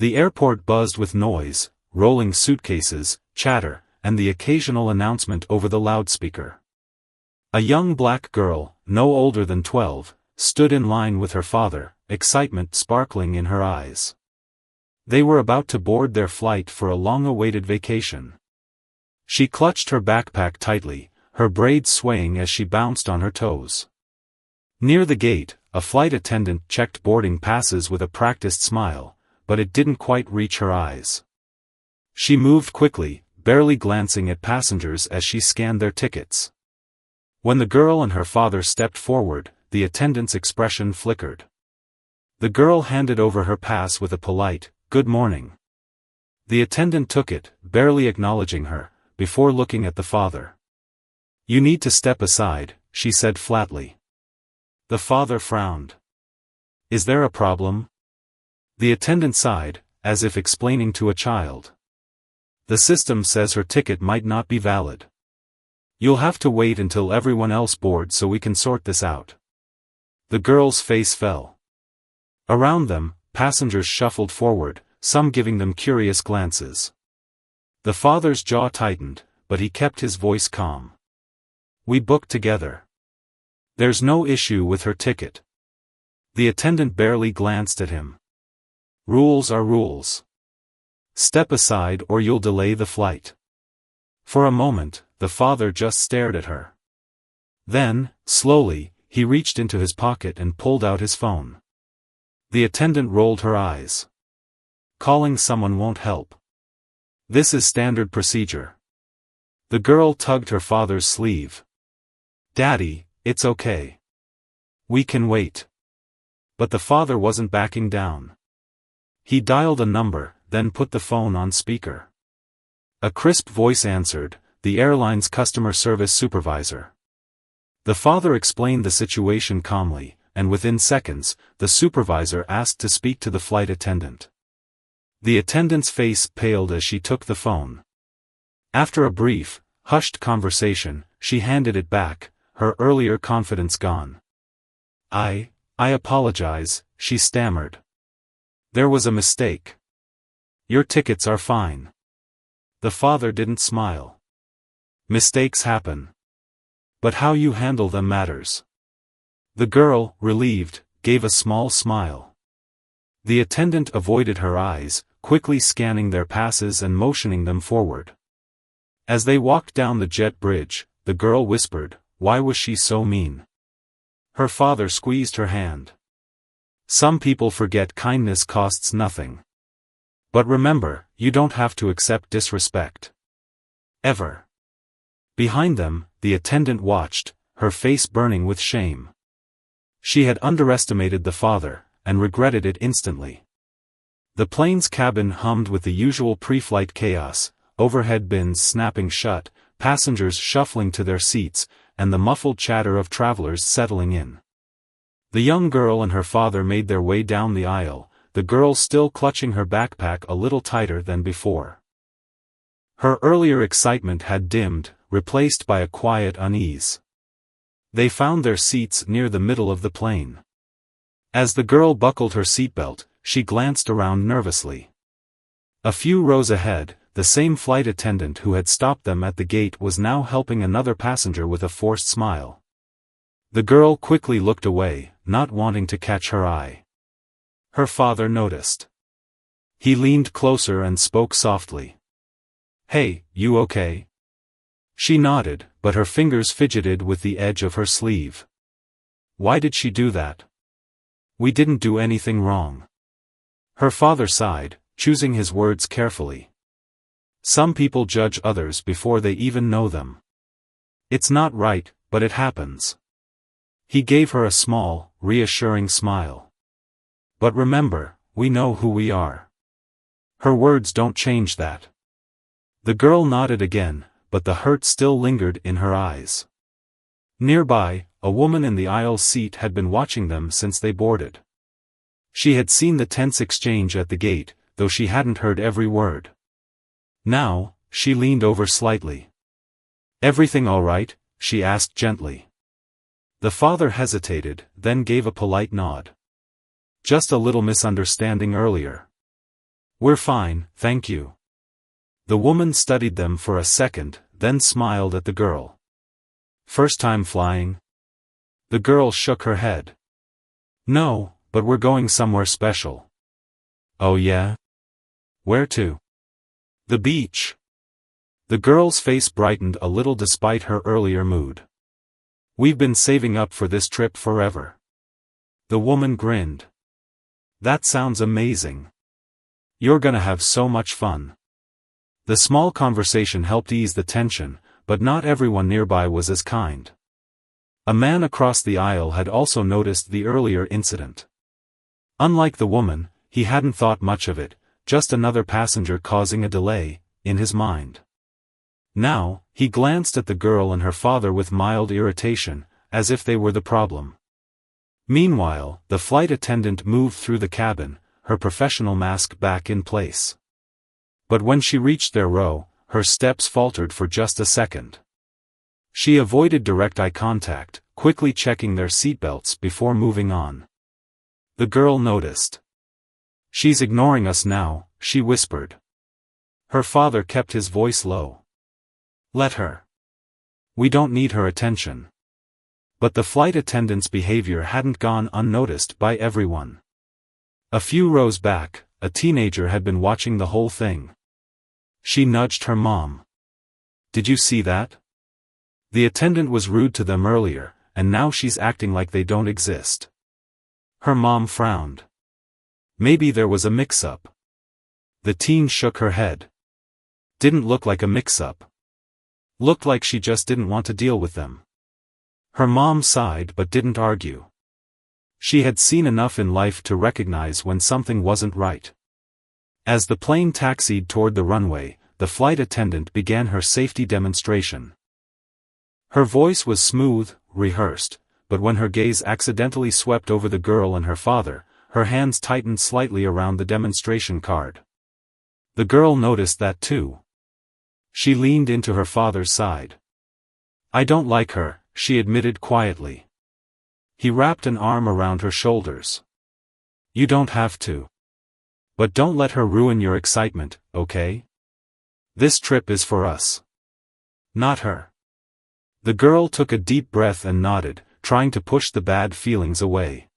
The airport buzzed with noise, rolling suitcases, chatter, and the occasional announcement over the loudspeaker. A young black girl, no older than 12, stood in line with her father, excitement sparkling in her eyes. They were about to board their flight for a long-awaited vacation. She clutched her backpack tightly, her braids swaying as she bounced on her toes. Near the gate, a flight attendant checked boarding passes with a practiced smile, but it didn't quite reach her eyes. She moved quickly, barely glancing at passengers as she scanned their tickets. When the girl and her father stepped forward, the attendant's expression flickered. The girl handed over her pass with a polite, "Good morning." The attendant took it, barely acknowledging her, before looking at the father. "You need to step aside," she said flatly. The father frowned. "Is there a problem?" The attendant sighed, as if explaining to a child. "The system says her ticket might not be valid. You'll have to wait until everyone else boards so we can sort this out." The girl's face fell. Around them, passengers shuffled forward, some giving them curious glances. The father's jaw tightened, but he kept his voice calm. "We booked together. There's no issue with her ticket." The attendant barely glanced at him. "Rules are rules. Step aside or you'll delay the flight." For a moment, the father just stared at her. Then, slowly, he reached into his pocket and pulled out his phone. The attendant rolled her eyes. "Calling someone won't help. This is standard procedure." The girl tugged her father's sleeve. "Daddy, it's okay. We can wait." But the father wasn't backing down. He dialed a number, then put the phone on speaker. A crisp voice answered, the airline's customer service supervisor. The father explained the situation calmly, and within seconds, the supervisor asked to speak to the flight attendant. The attendant's face paled as she took the phone. After a brief, hushed conversation, she handed it back, her earlier confidence gone. I apologize," she stammered. "There was a mistake. Your tickets are fine." The father didn't smile. "Mistakes happen. But how you handle them matters." The girl, relieved, gave a small smile. The attendant avoided her eyes, quickly scanning their passes and motioning them forward. As they walked down the jet bridge, the girl whispered, "Why was she so mean?" Her father squeezed her hand. "Some people forget kindness costs nothing. But remember, you don't have to accept disrespect. Ever." Behind them, the attendant watched, her face burning with shame. She had underestimated the father, and regretted it instantly. The plane's cabin hummed with the usual pre-flight chaos, overhead bins snapping shut, passengers shuffling to their seats, and the muffled chatter of travelers settling in. The young girl and her father made their way down the aisle, the girl still clutching her backpack a little tighter than before. Her earlier excitement had dimmed, replaced by a quiet unease. They found their seats near the middle of the plane. As the girl buckled her seatbelt, she glanced around nervously. A few rows ahead, the same flight attendant who had stopped them at the gate was now helping another passenger with a forced smile. The girl quickly looked away, not wanting to catch her eye. Her father noticed. He leaned closer and spoke softly. "Hey, you okay?" She nodded, but her fingers fidgeted with the edge of her sleeve. "Why did she do that?" "We didn't do anything wrong." Her father sighed, choosing his words carefully. "Some people judge others before they even know them. It's not right, but it happens." He gave her a small, reassuring smile. "But remember, we know who we are. Her words don't change that." The girl nodded again, but the hurt still lingered in her eyes. Nearby, a woman in the aisle seat had been watching them since they boarded. She had seen the tense exchange at the gate, though she hadn't heard every word. Now, she leaned over slightly. "Everything all right?" she asked gently. The father hesitated, then gave a polite nod. "Just a little misunderstanding earlier." We're fine, thank you. The woman studied them for a second, then smiled at the girl. First time flying? The girl shook her head. No, but we're going somewhere special. Oh yeah? Where to? The beach. The girl's face brightened a little despite her earlier mood. We've been saving up for this trip forever. The woman grinned. That sounds amazing. You're gonna have so much fun. The small conversation helped ease the tension, but not everyone nearby was as kind. A man across the aisle had also noticed the earlier incident. Unlike the woman, he hadn't thought much of it, just another passenger causing a delay, in his mind. Now, he glanced at the girl and her father with mild irritation, as if they were the problem. Meanwhile, the flight attendant moved through the cabin, her professional mask back in place. But when she reached their row, her steps faltered for just a second. She avoided direct eye contact, quickly checking their seatbelts before moving on. The girl noticed. She's ignoring us now, she whispered. Her father kept his voice low. Let her. We don't need her attention. But the flight attendant's behavior hadn't gone unnoticed by everyone. A few rows back, a teenager had been watching the whole thing. She nudged her mom. Did you see that? The attendant was rude to them earlier, and now she's acting like they don't exist. Her mom frowned. Maybe there was a mix-up. The teen shook her head. Didn't look like a mix-up. Looked like she just didn't want to deal with them. Her mom sighed but didn't argue. She had seen enough in life to recognize when something wasn't right. As the plane taxied toward the runway, the flight attendant began her safety demonstration. Her voice was smooth, rehearsed, but when her gaze accidentally swept over the girl and her father, her hands tightened slightly around the demonstration card. The girl noticed that too. She leaned into her father's side. I don't like her, she admitted quietly. He wrapped an arm around her shoulders. You don't have to. But don't let her ruin your excitement, okay? This trip is for us. Not her. The girl took a deep breath and nodded, trying to push the bad feelings away.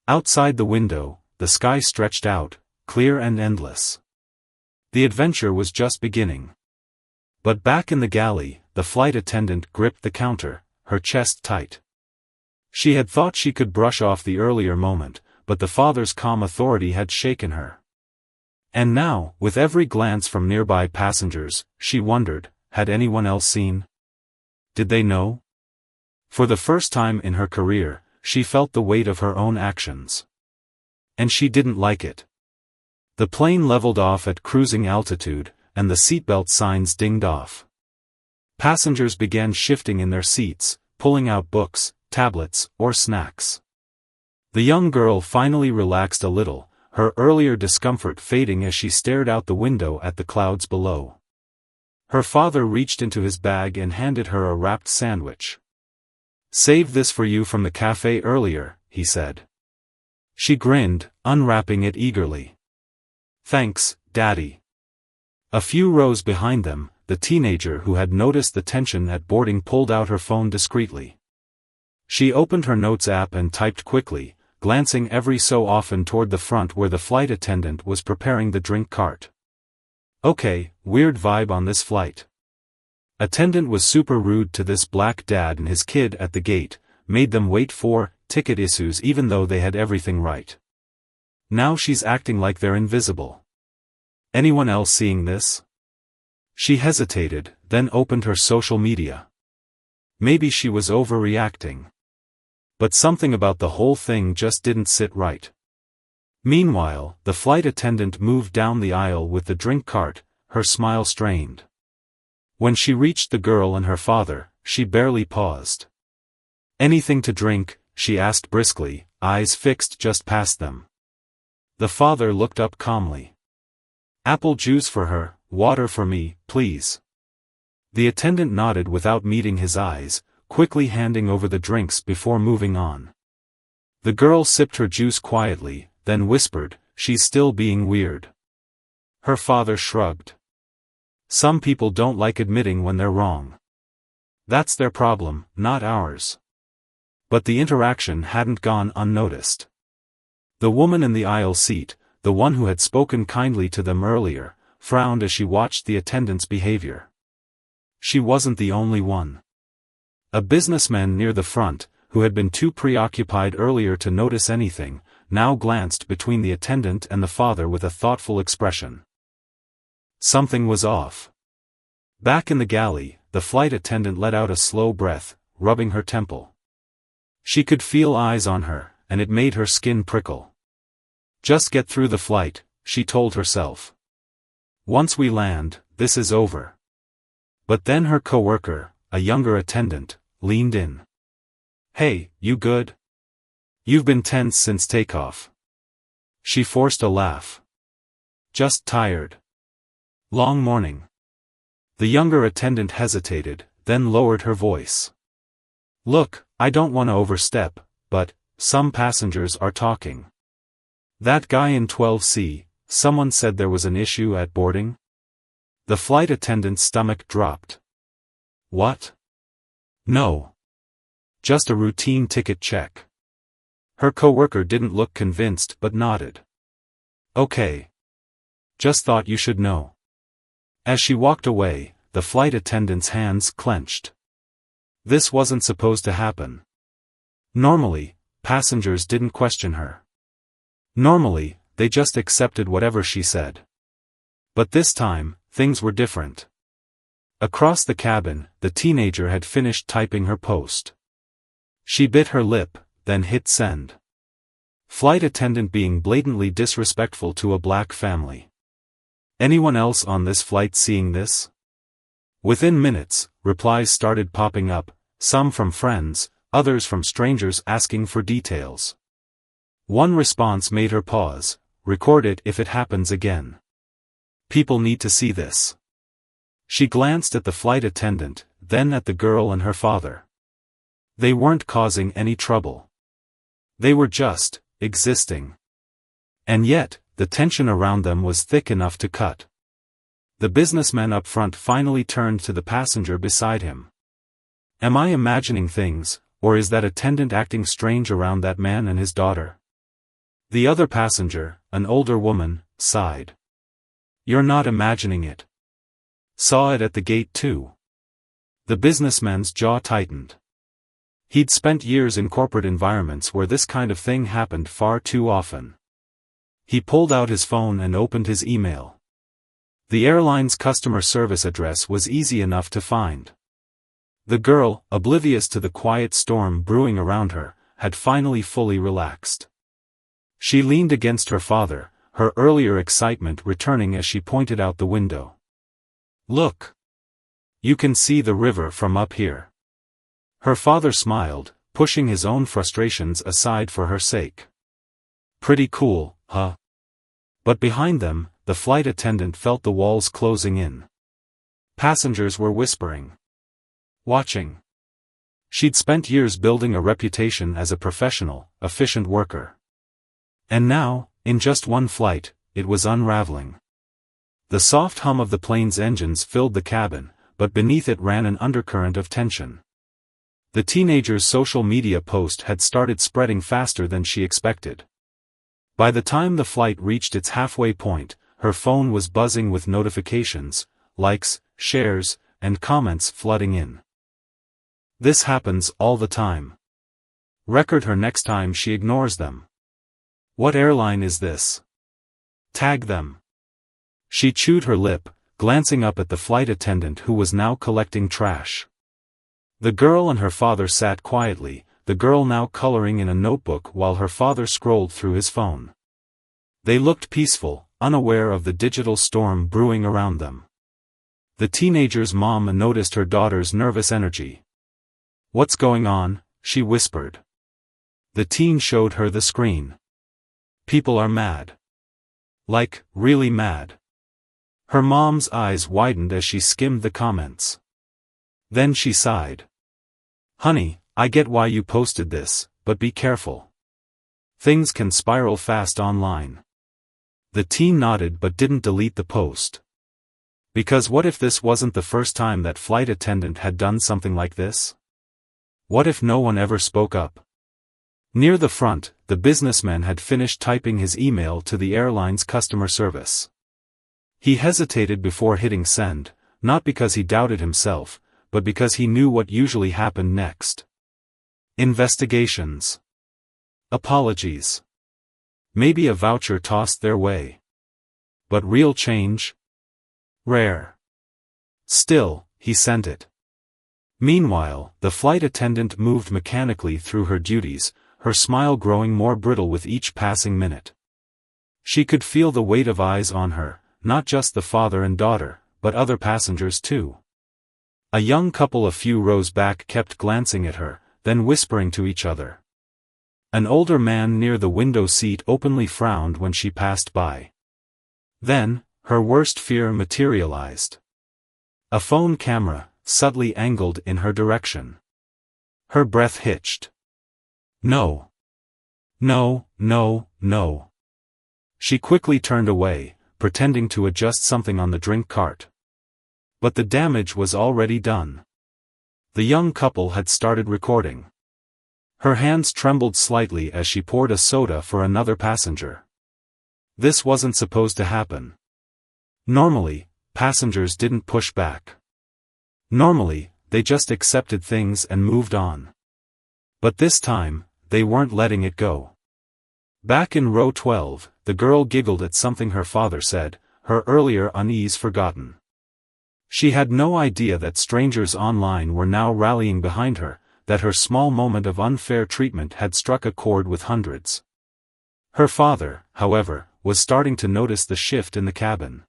Outside the window, the sky stretched out, clear and endless. The adventure was just beginning. But back in the galley, the flight attendant gripped the counter, her chest tight. She had thought she could brush off the earlier moment, but the father's calm authority had shaken her. And now, with every glance from nearby passengers, she wondered, had anyone else seen? Did they know? For the first time in her career, she felt the weight of her own actions. And she didn't like it. The plane leveled off at cruising altitude, and the seatbelt signs dinged off. Passengers began shifting in their seats, pulling out books, tablets, or snacks. The young girl finally relaxed a little, her earlier discomfort fading as she stared out the window at the clouds below. Her father reached into his bag and handed her a wrapped sandwich. Saved this for you from the cafe earlier, he said. She grinned, unwrapping it eagerly. Thanks, Daddy. A few rows behind them, the teenager who had noticed the tension at boarding pulled out her phone discreetly. She opened her notes app and typed quickly, glancing every so often toward the front where the flight attendant was preparing the drink cart. Okay, weird vibe on this flight. Attendant was super rude to this black dad and his kid at the gate, made them wait for ticket issues even though they had everything right. Now she's acting like they're invisible. Anyone else seeing this? She hesitated, then opened her social media. Maybe she was overreacting. But something about the whole thing just didn't sit right. Meanwhile, the flight attendant moved down the aisle with the drink cart, her smile strained. When she reached the girl and her father, she barely paused. Anything to drink? She asked briskly, eyes fixed just past them. The father looked up calmly. Apple juice for her, water for me, please. The attendant nodded without meeting his eyes, quickly handing over the drinks before moving on. The girl sipped her juice quietly, then whispered, she's still being weird. Her father shrugged. Some people don't like admitting when they're wrong. That's their problem, not ours. But the interaction hadn't gone unnoticed. The woman in the aisle seat, the one who had spoken kindly to them earlier, frowned as she watched the attendant's behavior. She wasn't the only one. A businessman near the front, who had been too preoccupied earlier to notice anything, now glanced between the attendant and the father with a thoughtful expression. Something was off. Back in the galley, the flight attendant let out a slow breath, rubbing her temple. She could feel eyes on her, and it made her skin prickle. Just get through the flight, she told herself. Once we land, this is over. But then her coworker, a younger attendant, leaned in. Hey, you good? You've been tense since takeoff. She forced a laugh. Just tired. Long morning. The younger attendant hesitated, then lowered her voice. Look, I don't want to overstep, but some passengers are talking. That guy in 12C, someone said there was an issue at boarding? The flight attendant's stomach dropped. What? No. Just a routine ticket check. Her coworker didn't look convinced but nodded. Okay. Just thought you should know. As she walked away, the flight attendant's hands clenched. This wasn't supposed to happen. Normally, passengers didn't question her. Normally, they just accepted whatever she said. But this time, things were different. Across the cabin, the teenager had finished typing her post. She bit her lip, then hit send. Flight attendant being blatantly disrespectful to a black family. Anyone else on this flight seeing this? Within minutes, replies started popping up, some from friends, others from strangers asking for details. One response made her pause, record it if it happens again. People need to see this. She glanced at the flight attendant, then at the girl and her father. They weren't causing any trouble. They were just existing. And yet, the tension around them was thick enough to cut. The businessman up front finally turned to the passenger beside him. Am I imagining things, or is that attendant acting strange around that man and his daughter? The other passenger, an older woman, sighed. You're not imagining it. Saw it at the gate too. The businessman's jaw tightened. He'd spent years in corporate environments where this kind of thing happened far too often. He pulled out his phone and opened his email. The airline's customer service address was easy enough to find. The girl, oblivious to the quiet storm brewing around her, had finally fully relaxed. She leaned against her father, her earlier excitement returning as she pointed out the window. Look! You can see the river from up here. Her father smiled, pushing his own frustrations aside for her sake. Pretty cool, huh? But behind them, the flight attendant felt the walls closing in. Passengers were whispering. Watching. She'd spent years building a reputation as a professional, efficient worker. And now, in just one flight, it was unraveling. The soft hum of the plane's engines filled the cabin, but beneath it ran an undercurrent of tension. The teenager's social media post had started spreading faster than she expected. By the time the flight reached its halfway point, her phone was buzzing with notifications, likes, shares, and comments flooding in. This happens all the time. Record her next time she ignores them. What airline is this? Tag them. She chewed her lip, glancing up at the flight attendant who was now collecting trash. The girl and her father sat quietly, the girl now coloring in a notebook while her father scrolled through his phone. They looked peaceful, unaware of the digital storm brewing around them. The teenager's mom noticed her daughter's nervous energy. What's going on? She whispered. The teen showed her the screen. People are mad. Like, really mad. Her mom's eyes widened as she skimmed the comments. Then she sighed. Honey, I get why you posted this, but be careful. Things can spiral fast online. The teen nodded but didn't delete the post. Because what if this wasn't the first time that flight attendant had done something like this? What if no one ever spoke up? Near the front, the businessman had finished typing his email to the airline's customer service. He hesitated before hitting send, not because he doubted himself, but because he knew what usually happened next. Investigations. Apologies. Maybe a voucher tossed their way. But real change? Rare. Still, he sent it. Meanwhile, the flight attendant moved mechanically through her duties, her smile growing more brittle with each passing minute. She could feel the weight of eyes on her, not just the father and daughter, but other passengers too. A young couple a few rows back kept glancing at her, then whispering to each other. An older man near the window seat openly frowned when she passed by. Then, her worst fear materialized. A phone camera, subtly angled in her direction. Her breath hitched. No. No, no, no. She quickly turned away, pretending to adjust something on the drink cart. But the damage was already done. The young couple had started recording. Her hands trembled slightly as she poured a soda for another passenger. This wasn't supposed to happen. Normally, passengers didn't push back. Normally, they just accepted things and moved on. But this time, they weren't letting it go. Back in row 12, the girl giggled at something her father said, her earlier unease forgotten. She had no idea that strangers online were now rallying behind her, that her small moment of unfair treatment had struck a chord with hundreds. Her father, however, was starting to notice the shift in the cabin.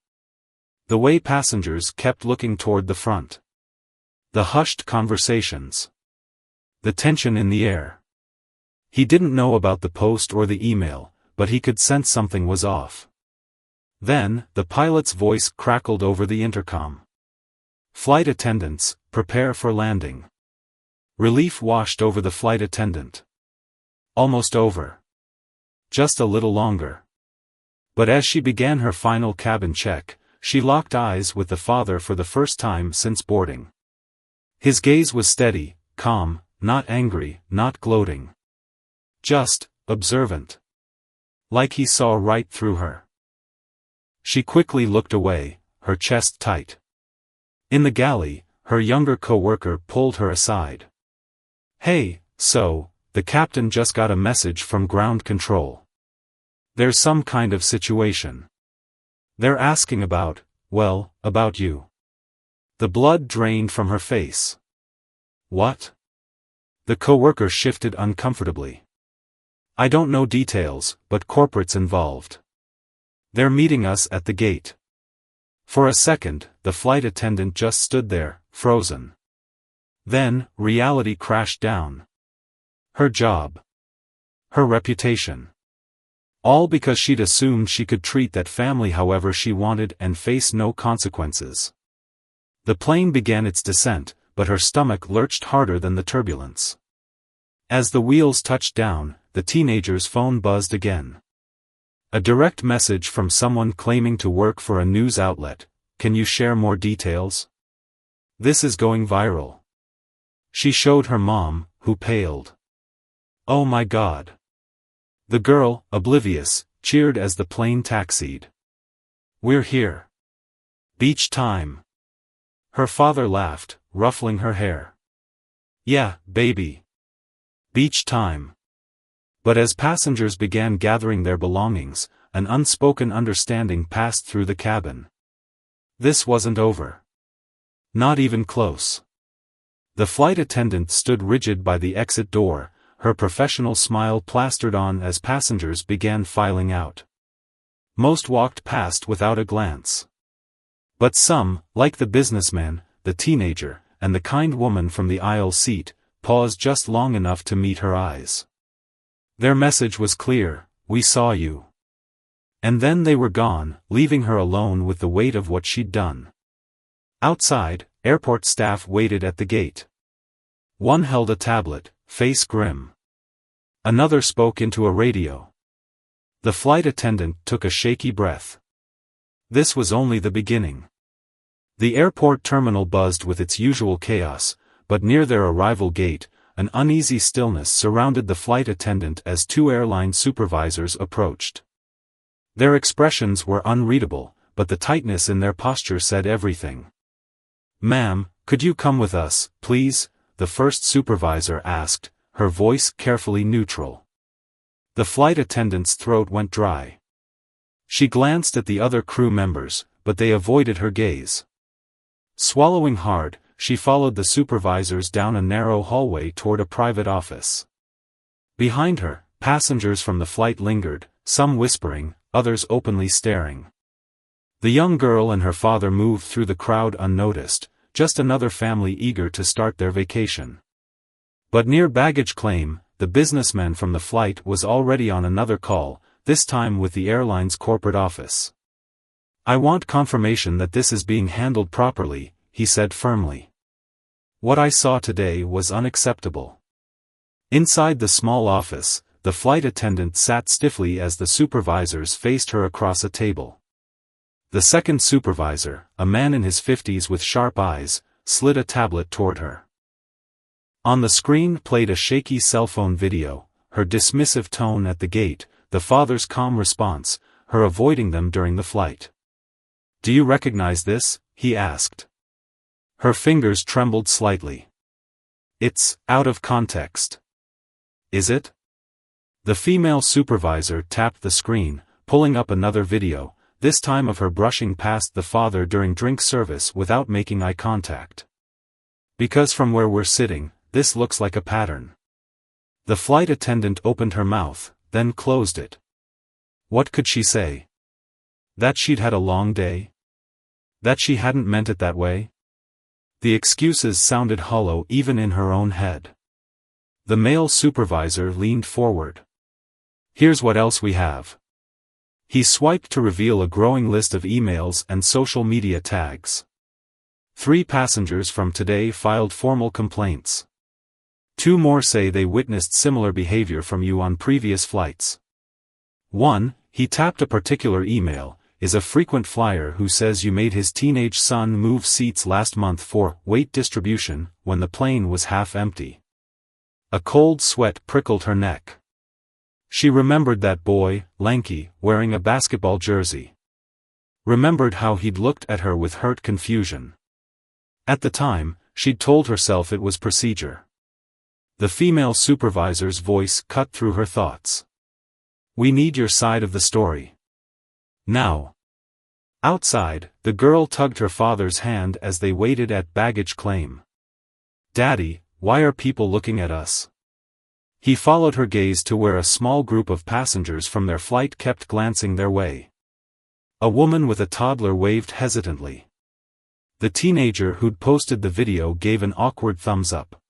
The way passengers kept looking toward the front. The hushed conversations. The tension in the air. He didn't know about the post or the email, but he could sense something was off. Then, the pilot's voice crackled over the intercom. Flight attendants, prepare for landing. Relief washed over the flight attendant. Almost over. Just a little longer. But as she began her final cabin check, she locked eyes with the father for the first time since boarding. His gaze was steady, calm, not angry, not gloating. Just, observant. Like he saw right through her. She quickly looked away, her chest tight. In the galley, her younger co-worker pulled her aside. Hey, so, the captain just got a message from ground control. There's some kind of situation. They're asking about, well, about you. The blood drained from her face. What? The co-worker shifted uncomfortably. I don't know details, but corporate's involved. They're meeting us at the gate. For a second, the flight attendant just stood there, frozen. Then, reality crashed down. Her job. Her reputation. All because she'd assumed she could treat that family however she wanted and face no consequences. The plane began its descent, but her stomach lurched harder than the turbulence. As the wheels touched down, the teenager's phone buzzed again. A direct message from someone claiming to work for a news outlet. Can you share more details? This is going viral. She showed her mom, who paled. Oh my God. The girl, oblivious, cheered as the plane taxied. We're here. Beach time. Her father laughed, ruffling her hair. Yeah, baby. Beach time. But as passengers began gathering their belongings, an unspoken understanding passed through the cabin. This wasn't over. Not even close. The flight attendant stood rigid by the exit door, her professional smile plastered on as passengers began filing out. Most walked past without a glance. But some, like the businessman, the teenager, and the kind woman from the aisle seat, paused just long enough to meet her eyes. Their message was clear, we saw you. And then they were gone, leaving her alone with the weight of what she'd done. Outside, airport staff waited at the gate. One held a tablet, face grim. Another spoke into a radio. The flight attendant took a shaky breath. This was only the beginning. The airport terminal buzzed with its usual chaos, but near their arrival gate, an uneasy stillness surrounded the flight attendant as two airline supervisors approached. Their expressions were unreadable, but the tightness in their posture said everything. "Ma'am, could you come with us, please?" the first supervisor asked, her voice carefully neutral. The flight attendant's throat went dry. She glanced at the other crew members, but they avoided her gaze. Swallowing hard, she followed the supervisors down a narrow hallway toward a private office. Behind her, passengers from the flight lingered, some whispering, others openly staring. The young girl and her father moved through the crowd unnoticed, just another family eager to start their vacation. But near baggage claim, the businessman from the flight was already on another call, this time with the airline's corporate office. "I want confirmation that this is being handled properly," he said firmly. "What I saw today was unacceptable." Inside the small office, the flight attendant sat stiffly as the supervisors faced her across a table. The second supervisor, a man in his 50s with sharp eyes, slid a tablet toward her. On the screen played a shaky cell phone video, her dismissive tone at the gate, the father's calm response, her avoiding them during the flight. "Do you recognize this?" he asked. Her fingers trembled slightly. "It's out of context." "Is it?" The female supervisor tapped the screen, pulling up another video, this time of her brushing past the father during drink service without making eye contact. "Because from where we're sitting, this looks like a pattern." The flight attendant opened her mouth, then closed it. What could she say? That she'd had a long day? That she hadn't meant it that way? The excuses sounded hollow even in her own head. The male supervisor leaned forward. "Here's what else we have." He swiped to reveal a growing list of emails and social media tags. 3 passengers from today filed formal complaints. 2 more say they witnessed similar behavior from you on previous flights. 1, he tapped a particular email, is a frequent flyer who says you made his teenage son move seats last month for weight distribution when the plane was half empty. A cold sweat prickled her neck. She remembered that boy, lanky, wearing a basketball jersey. Remembered how he'd looked at her with hurt confusion. At the time, she'd told herself it was procedure. The female supervisor's voice cut through her thoughts. "We need your side of the story. Now." Outside, the girl tugged her father's hand as they waited at baggage claim. "Daddy, why are people looking at us?" He followed her gaze to where a small group of passengers from their flight kept glancing their way. A woman with a toddler waved hesitantly. The teenager who'd posted the video gave an awkward thumbs up.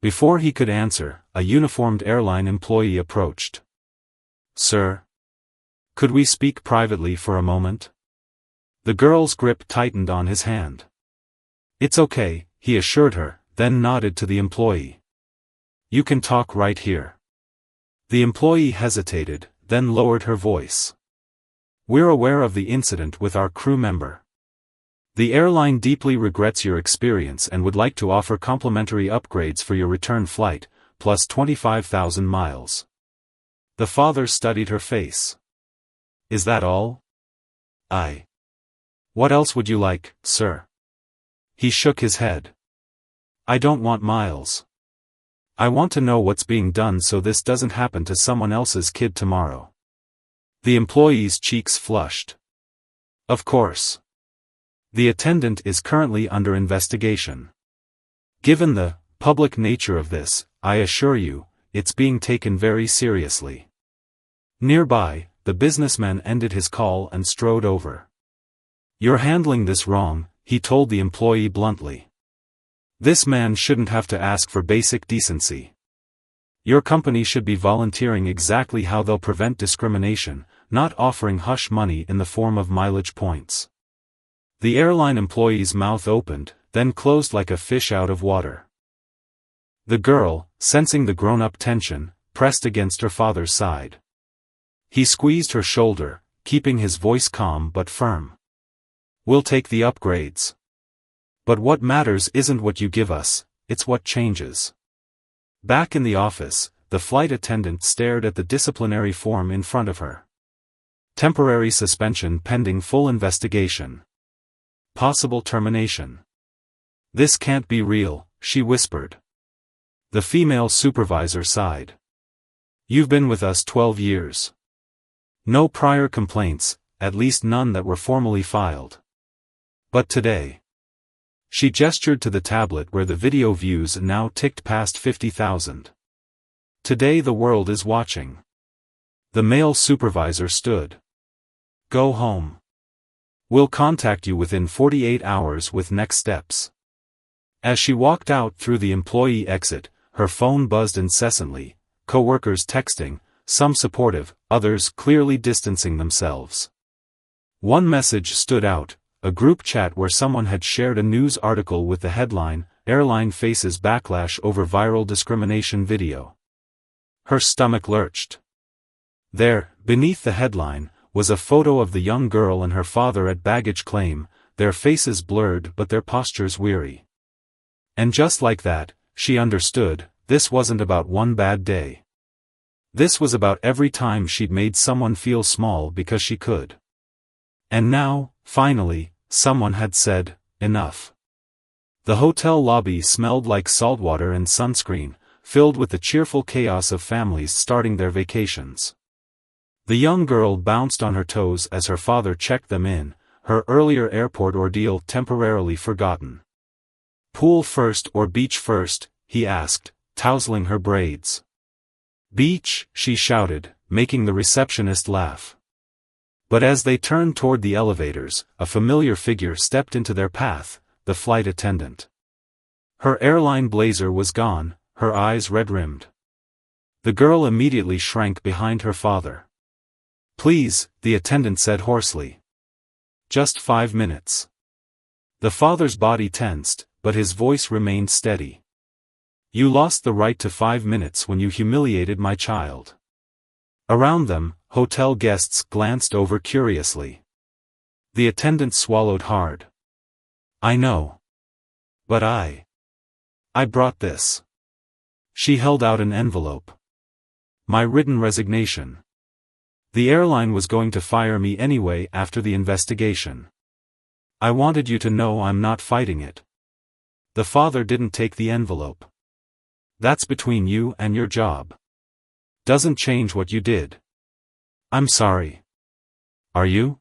Before he could answer, a uniformed airline employee approached. "Sir? Could we speak privately for a moment?" The girl's grip tightened on his hand. "It's okay," he assured her, then nodded to the employee. "You can talk right here." The employee hesitated, then lowered her voice. "We're aware of the incident with our crew member. The airline deeply regrets your experience and would like to offer complimentary upgrades for your return flight, plus 25,000 miles. The father studied her face. "Is that all?" What else would you like, sir?" He shook his head. "I don't want miles. I want to know what's being done so this doesn't happen to someone else's kid tomorrow." The employee's cheeks flushed. "Of course. The attendant is currently under investigation. Given the public nature of this, I assure you, it's being taken very seriously." Nearby, the businessman ended his call and strode over. "You're handling this wrong," he told the employee bluntly. "This man shouldn't have to ask for basic decency. Your company should be volunteering exactly how they'll prevent discrimination, not offering hush money in the form of mileage points." The airline employee's mouth opened, then closed like a fish out of water. The girl, sensing the grown-up tension, pressed against her father's side. He squeezed her shoulder, keeping his voice calm but firm. "We'll take the upgrades. But what matters isn't what you give us, it's what changes." Back in the office, the flight attendant stared at the disciplinary form in front of her. Temporary suspension pending full investigation. Possible termination. "This can't be real," she whispered. The female supervisor sighed. "You've been with us 12 years. No prior complaints, at least none that were formally filed. But today." She gestured to the tablet where the video views now ticked past 50,000. "Today the world is watching." The male supervisor stood. "Go home. We'll contact you within 48 hours with next steps." As she walked out through the employee exit, her phone buzzed incessantly, co-workers texting, some supportive, others clearly distancing themselves. One message stood out, a group chat where someone had shared a news article with the headline, "Airline Faces Backlash Over Viral Discrimination Video." Her stomach lurched. There, beneath the headline, was a photo of the young girl and her father at baggage claim, their faces blurred but their postures weary. And just like that, she understood, this wasn't about one bad day. This was about every time she'd made someone feel small because she could. And now, finally, someone had said, enough. The hotel lobby smelled like saltwater and sunscreen, filled with the cheerful chaos of families starting their vacations. The young girl bounced on her toes as her father checked them in, her earlier airport ordeal temporarily forgotten. "Pool first or beach first?" he asked, tousling her braids. "Beach," she shouted, making the receptionist laugh. But as they turned toward the elevators, a familiar figure stepped into their path, the flight attendant. Her airline blazer was gone, her eyes red-rimmed. The girl immediately shrank behind her father. "Please," the attendant said hoarsely. "Just 5 minutes." The father's body tensed, but his voice remained steady. "You lost the right to 5 minutes when you humiliated my child." Around them, hotel guests glanced over curiously. The attendant swallowed hard. "I know. But I brought this." She held out an envelope. "My written resignation. The airline was going to fire me anyway after the investigation. I wanted you to know I'm not fighting it." The father didn't take the envelope. "That's between you and your job. Doesn't change what you did." "I'm sorry." "Are you?"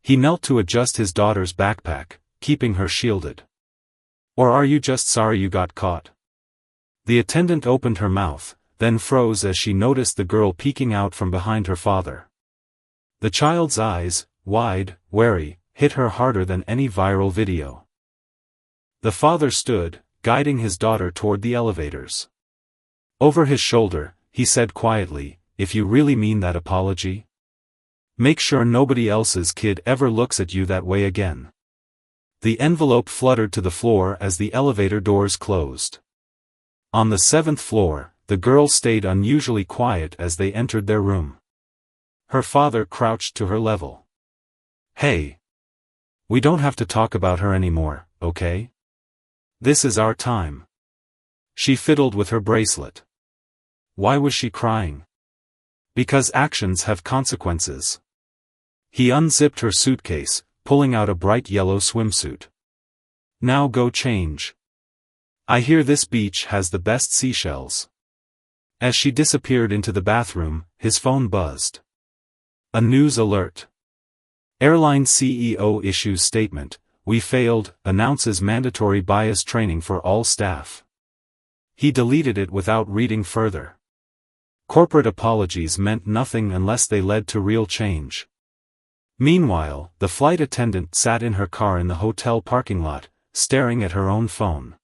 He knelt to adjust his daughter's backpack, keeping her shielded. "Or are you just sorry you got caught?" The attendant opened her mouth, then froze as she noticed the girl peeking out from behind her father. The child's eyes, wide, wary, hit her harder than any viral video. The father stood, guiding his daughter toward the elevators. Over his shoulder, he said quietly, "If you really mean that apology, make sure nobody else's kid ever looks at you that way again." The envelope fluttered to the floor as the elevator doors closed. On the 7th floor, the girl stayed unusually quiet as they entered their room. Her father crouched to her level. "Hey. We don't have to talk about her anymore, okay? This is our time." She fiddled with her bracelet. Why was she crying? Because actions have consequences. He unzipped her suitcase, pulling out a bright yellow swimsuit. "Now go change. I hear this beach has the best seashells." As she disappeared into the bathroom, his phone buzzed. A news alert. Airline CEO issues statement, "We failed," announces mandatory bias training for all staff. He deleted it without reading further. Corporate apologies meant nothing unless they led to real change. Meanwhile, the flight attendant sat in her car in the hotel parking lot, staring at her own phone.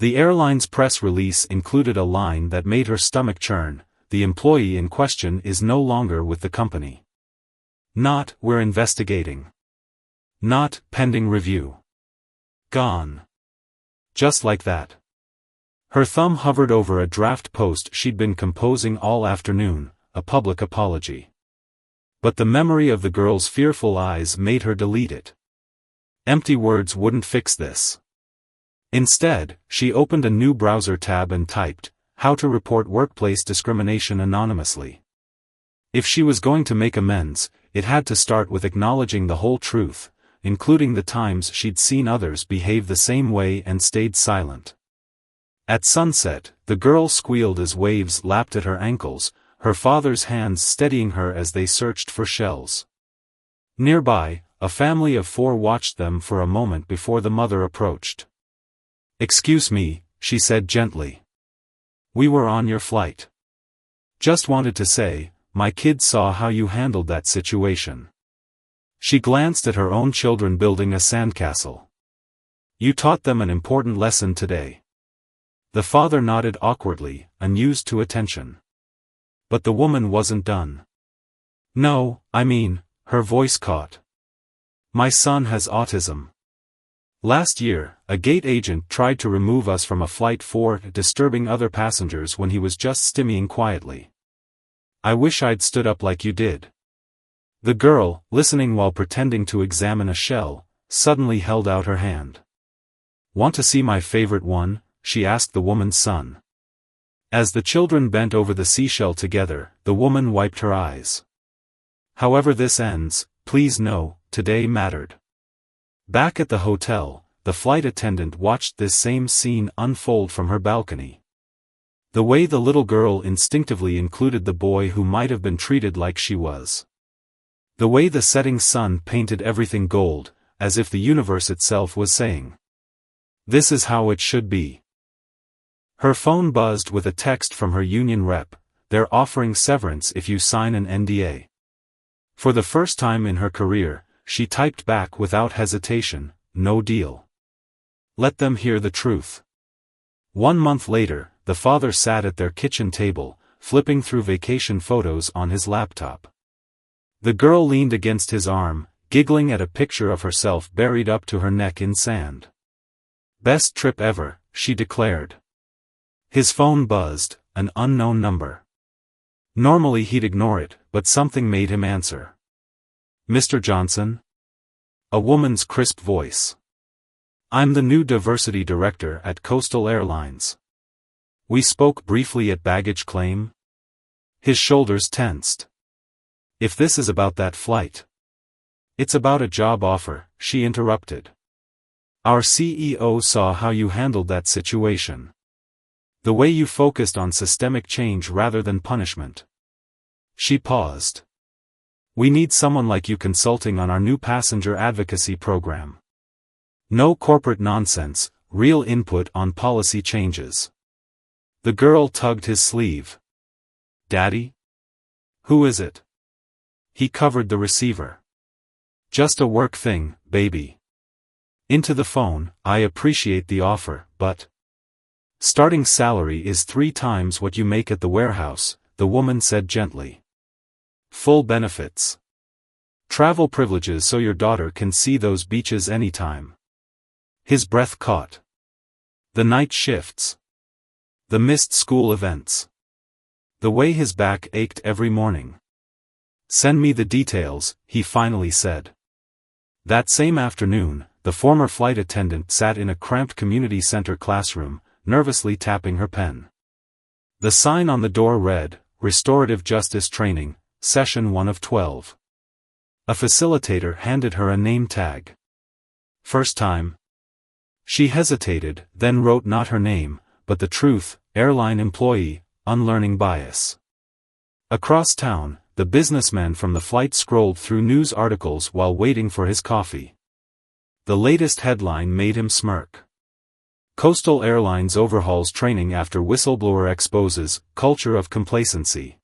The airline's press release included a line that made her stomach churn, "The employee in question is no longer with the company." Not, "We're investigating." Not, "Pending review." Gone. Just like that. Her thumb hovered over a draft post she'd been composing all afternoon, a public apology. But the memory of the girl's fearful eyes made her delete it. Empty words wouldn't fix this. Instead, she opened a new browser tab and typed, "How to report workplace discrimination anonymously." If she was going to make amends, it had to start with acknowledging the whole truth, including the times she'd seen others behave the same way and stayed silent. At sunset, the girl squealed as waves lapped at her ankles, her father's hands steadying her as they searched for shells. Nearby, a family of 4 watched them for a moment before the mother approached. "Excuse me," she said gently. "We were on your flight. Just wanted to say, my kids saw how you handled that situation." She glanced at her own children building a sandcastle. "You taught them an important lesson today." The father nodded awkwardly, unused to attention. But the woman wasn't done. "No, I mean," her voice caught. "My son has autism. Last year, a gate agent tried to remove us from a flight for disturbing other passengers when he was just stimmying quietly. I wish I'd stood up like you did." The girl, listening while pretending to examine a shell, suddenly held out her hand. "Want to see my favorite one?" she asked the woman's son. As the children bent over the seashell together, the woman wiped her eyes. "However this ends, please know, today mattered." Back at the hotel, the flight attendant watched this same scene unfold from her balcony. The way the little girl instinctively included the boy who might have been treated like she was. The way the setting sun painted everything gold, as if the universe itself was saying, "This is how it should be." Her phone buzzed with a text from her union rep, "They're offering severance if you sign an NDA." For the first time in her career, she typed back without hesitation, "No deal. Let them hear the truth." 1 month later, the father sat at their kitchen table, flipping through vacation photos on his laptop. The girl leaned against his arm, giggling at a picture of herself buried up to her neck in sand. "Best trip ever," she declared. His phone buzzed, an unknown number. Normally he'd ignore it, but something made him answer. "Mr. Johnson?" A woman's crisp voice. "I'm the new diversity director at Coastal Airlines. We spoke briefly at baggage claim." His shoulders tensed. "If this is about that flight." "It's about a job offer," she interrupted. "Our CEO saw how you handled that situation. The way you focused on systemic change rather than punishment." She paused. "We need someone like you consulting on our new passenger advocacy program. No corporate nonsense, real input on policy changes." The girl tugged his sleeve. "Daddy? Who is it?" He covered the receiver. "Just a work thing, baby." Into the phone, "I appreciate the offer, but starting salary is 3 times what you make at the warehouse," the woman said gently. "Full benefits. Travel privileges so your daughter can see those beaches anytime." His breath caught. The night shifts. The missed school events. The way his back ached every morning. "Send me the details," he finally said. That same afternoon, the former flight attendant sat in a cramped community center classroom, nervously tapping her pen. The sign on the door read, "Restorative Justice Training, Session 1 of 12. A facilitator handed her a name tag. "First time?" She hesitated, then wrote not her name, but the truth, "Airline employee, unlearning bias." Across town, the businessman from the flight scrolled through news articles while waiting for his coffee. The latest headline made him smirk. Coastal Airlines overhauls training after whistleblower exposes culture of complacency.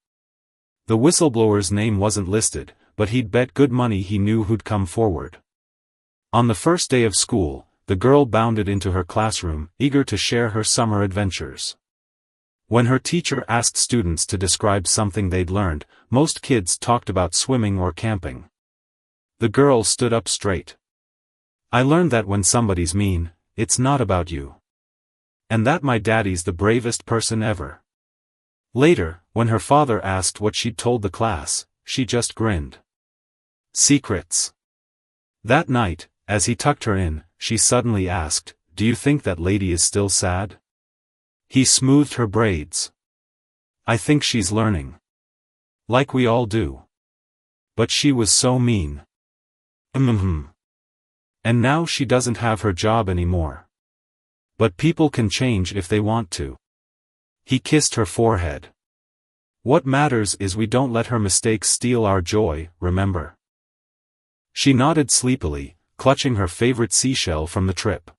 The whistleblower's name wasn't listed, but he'd bet good money he knew who'd come forward. On the first day of school, the girl bounded into her classroom, eager to share her summer adventures. When her teacher asked students to describe something they'd learned, most kids talked about swimming or camping. The girl stood up straight. "I learned that when somebody's mean, it's not about you. And that my daddy's the bravest person ever." Later, When her father asked what she'd told the class, she just grinned. Secrets. That night, as he tucked her in, she suddenly asked, "Do you think that lady is still sad?" He smoothed her braids. "I think she's learning. Like we all do. But she was so mean. And now she doesn't have her job anymore. But people can change if they want to." He kissed her forehead. "What matters is we don't let her mistakes steal our joy, remember?" She nodded sleepily, clutching her favorite seashell from the trip.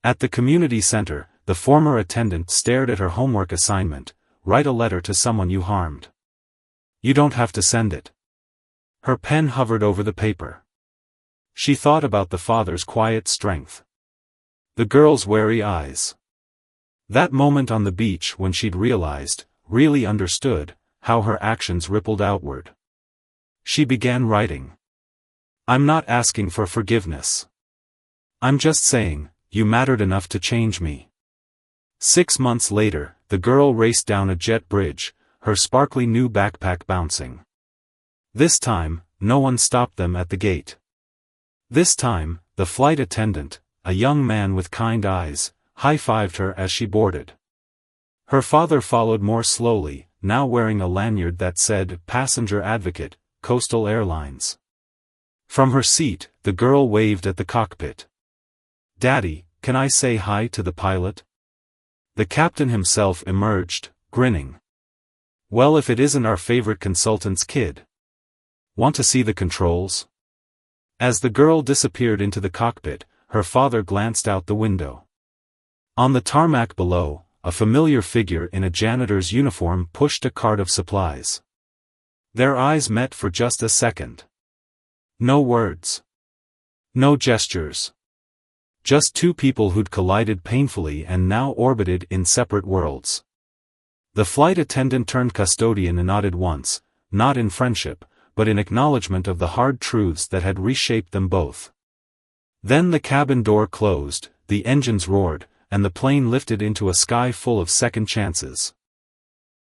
At the community center, the former attendant stared at her homework assignment: "Write a letter to someone you harmed. You don't have to send it." Her pen hovered over the paper. She thought about the father's quiet strength. The girl's wary eyes. That moment on the beach when she'd realized, really understood, how her actions rippled outward. She began writing. "I'm not asking for forgiveness. I'm just saying, you mattered enough to change me." 6 months later, the girl raced down a jet bridge, her sparkly new backpack bouncing. This time, no one stopped them at the gate. This time, the flight attendant, a young man with kind eyes, high-fived her as she boarded. Her father followed more slowly, now wearing a lanyard that said "Passenger Advocate, Coastal Airlines." From her seat, the girl waved at the cockpit. "Daddy, can I say hi to the pilot?" The captain himself emerged, grinning. "Well, if it isn't our favorite consultant's kid. Want to see the controls?" As the girl disappeared into the cockpit, her father glanced out the window. On the tarmac below, a familiar figure in a janitor's uniform pushed a cart of supplies. Their eyes met for just a second. No words. No gestures. Just two people who'd collided painfully and now orbited in separate worlds. The flight attendant turned custodian and nodded once, not in friendship, but in acknowledgement of the hard truths that had reshaped them both. Then the cabin door closed, the engines roared, and the plane lifted into a sky full of second chances.